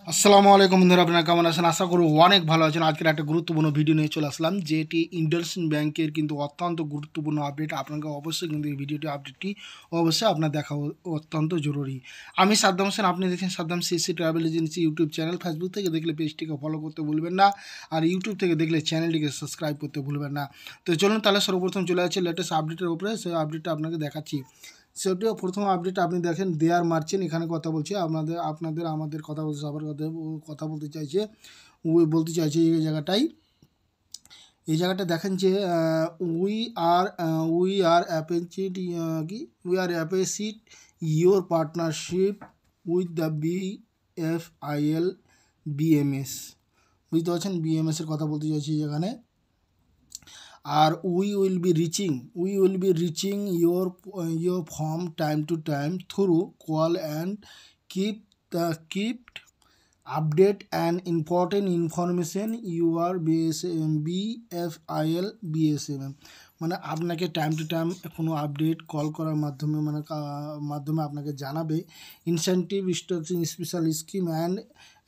আসসালামু আলাইকুম বন্ধুরা, আপনারা কেমন আছেন? আশা করি অনেক ভালো আছেন। আজকের একটা গুরুত্বপূর্ণ ভিডিও নিয়ে চলে আসলাম, যেটি ইন্ডাসইন্ড ব্যাংকের কিন্তু অত্যন্ত গুরুত্বপূর্ণ আপডেট। আপনাকে অবশ্যই কিন্তু এই ভিডিওটি আপডেটটি অবশ্যই আপনার দেখা অত্যন্ত জরুরি। আমি সাদ্দাম হোসেন, আপনি দেখছেন Saddam CC travel agency YouTube channel. Facebook থেকে দেখলে পেজটিকে ফলো করতে ভুলবেন না, আর ইউটিউব থেকে দেখলে চ্যানেলটিকে সাবস্ক্রাইব করতে ভুলবেন না। তো চলুন তাহলে সর্বপ্রথম চলে যাচ্ছে লেটেস্ট আপডেটের উপরে। সেই আপডেটটা আপনাকে দেখাচ্ছি। সেটিও প্রথম আপডেট আপনি দেখেন, দেয়ার মার্চেন্ট এখানে কথা বলছে আমাদের কথা বলছে, সবার কথা বলতে চাইছে, বলতে চাইছে এই জায়গাটা দেখেন যে উই আর অ্যাপেচিড কি we are appreciate your partnership with the BFIL BMS। বুঝতে পারছেন, BMS এর কথা বলতে চাইছি এখানে। আর we will be reaching your from time to time through call and keep update and important information your BFIL BSMM। মানে আপনাকে টাইম টু টাইম কোনো আপডেট কল করার মাধ্যমে মাধ্যমে আপনাকে জানাবে incentive structure special scheme and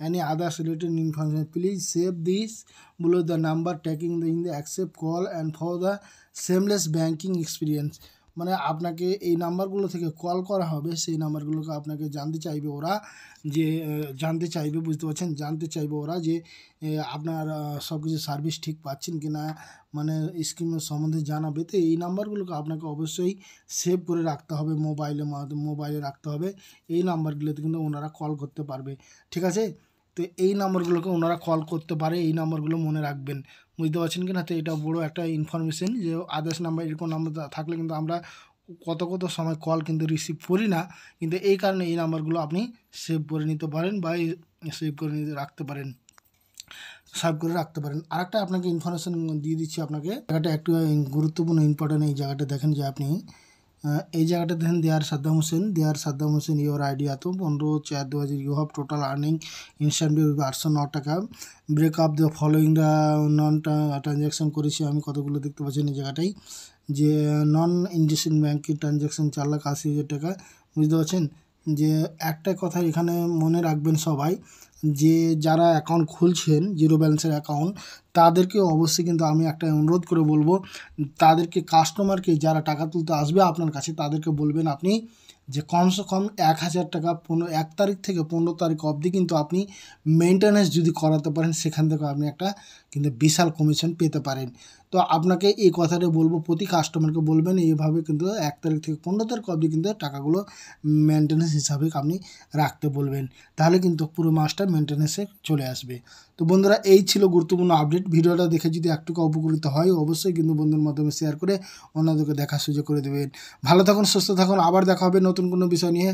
any others related information. Please save this below the number taking in the accept call and for the seamless banking experience। মানে আপনাকে এই নাম্বারগুলো থেকে কল করা হবে, সেই নাম্বারগুলোকে আপনাকে জানতে চাইবে ওরা যে আপনার সব কিছু সার্ভিস ঠিক পাচ্ছেন কি না, মানে স্কিমের সম্বন্ধে জানাবে। তো এই নাম্বারগুলোকে আপনাকে অবশ্যই সেভ করে রাখতে হবে, মোবাইলে রাখতে হবে। এই নাম্বারগুলোতে কিন্তু ওনারা কল করতে পারবে, ঠিক আছে? তো এই নাম্বারগুলোকে ওনারা কল করতে পারে, এই নাম্বারগুলো মনে রাখবেন। বুঝতে পারছেন কি না? তো এটা বড় একটা ইনফরমেশন যে আদার্স নাম্বার, এরকম নাম্বার থাকলে কিন্তু আমরা কত সময় কল কিন্তু রিসিভ করি না, কিন্তু এই কারণে এই নাম্বারগুলো আপনি সেভ করে নিতে পারেন বা সেভ করে রাখতে পারেন, আরেকটা আপনাকে ইনফরমেশন দিয়ে দিচ্ছি আপনাকে। জায়গাটা একটু গুরুত্বপূর্ণ ইম্পর্টেন্ট। এই জায়গাটা দেখেন যে আপনি এই জায়গাটা দেখেন, there Saddam Hussein your idea তো 15/4/2000 you have total earning instantly 809 টাকা। Break up the following the non transaction করেছি আমি কতগুলো দেখতে পাচ্ছেন এই জায়গাটাই, যে নন ইন্ডাসইন্ড ব্যাঙ্কের ট্রানজ্যাকশন 4,80,000 টাকা। বুঝতে পারছেন যে একটা কথা এখানে মনে রাখবেন সবাই, যে যারা অ্যাকাউন্ট খুলছেন জিরো ব্যালেন্সের অ্যাকাউন্ট, তাদেরকে অবশ্যই কিন্তু আমি একটা অনুরোধ করে বলবো, তাদেরকে কাস্টমারকে যারা টাকা তুলতে আসবে আপনার কাছে, তাদেরকে বলবেন আপনি যে কমসে কম 1,000 টাকা 1 তারিখ থেকে 15 তারিখ অবধি কিন্তু আপনি মেনটেন্যান্স যদি করাতে পারেন, সেখান থেকে আপনি একটা কিন্তু বিশাল কমিশন পেতে পারেন। তো আপনাকে এই কথাটা বলবো, প্রতি কাস্টমারকে বলবেন এইভাবে কিন্তু 1 তারিখ থেকে 15 তারিখ অবধি কিন্তু টাকাগুলো মেনটেন্যান্স হিসাবে আপনি রাখতে বলবেন, তাহলে কিন্তু পুরো মাসটা মেনটেন্যান্সে চলে আসবে। তো বন্ধুরা, এই ছিল গুরুত্বপূর্ণ আপডেট। ভিডিওটা দেখে যদি একটুকু উপকৃত হয়, অবশ্যই কিন্তু বন্ধুর মাধ্যমে শেয়ার করে অন্যদেরকে দেখার সুযোগ করে দেবেন। ভালো থাকুন, সুস্থ থাকুন, আবার দেখা হবে নতুন কোনো বিষয় নিয়ে।